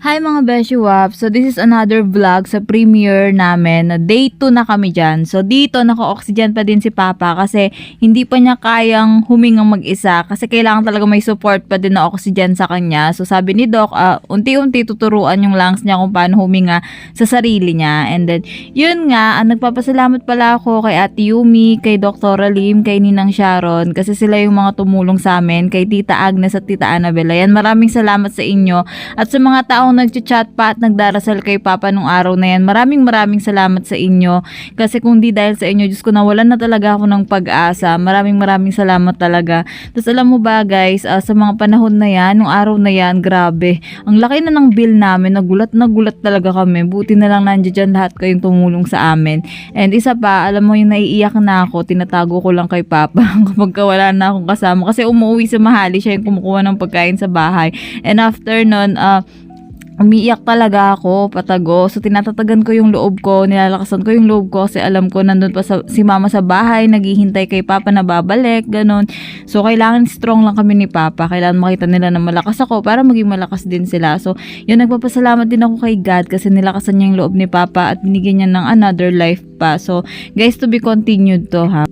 Hi mga Beshi Wap! So this is another vlog sa premiere namin na day 2 na kami dyan. So dito naka-oxygen pa din si Papa kasi hindi pa niya kayang humingang mag-isa kasi kailangan talaga may support pa din na oxygen sa kanya. So sabi ni Doc, unti-unti tuturuan yung lungs niya kung paano huminga sa sarili niya. And then yun nga, nagpapasalamat pala ako kay Ate Yumi, kay Dr. Lim, kay Ninang Sharon kasi sila yung mga tumulong sa amin, kay Tita Agnes at Tita Annabel. Ayan, maraming salamat sa inyo at sa mga taong nagchat pa at nagdarasal kay Papa nung araw na yan. Maraming salamat sa inyo. Kasi kung di dahil sa inyo, Diyos ko, nawalan na talaga ako ng pag-asa. Maraming salamat talaga. Tapos alam mo ba guys, sa mga panahon na yan, nung araw na yan, grabe. Ang laki na ng bill namin. Nagulat talaga kami. Buti na lang nandiyan dyan lahat kayong tumulong sa amin. And isa pa, alam mo yung naiiyak na ako, tinatago ko lang kay Papa kapag wala na akong kasama. Kasi umuwi sa Mahali, siya yung kumukuha ng pagkain sa bahay. And after nun, umiiyak talaga ako, patago. So, tinatatagan ko yung loob ko, nilalakasan ko yung loob ko kasi alam ko nandun pa si Mama sa bahay, naghihintay kay Papa na babalik, ganun. So, kailangan strong lang kami ni Papa. Kailangan makita nila na malakas ako para maging malakas din sila. So, yun, nagpapasalamat din ako kay God kasi nilakasan niya yung loob ni Papa at binigyan niya ng another life pa. So, guys, to be continued to ha.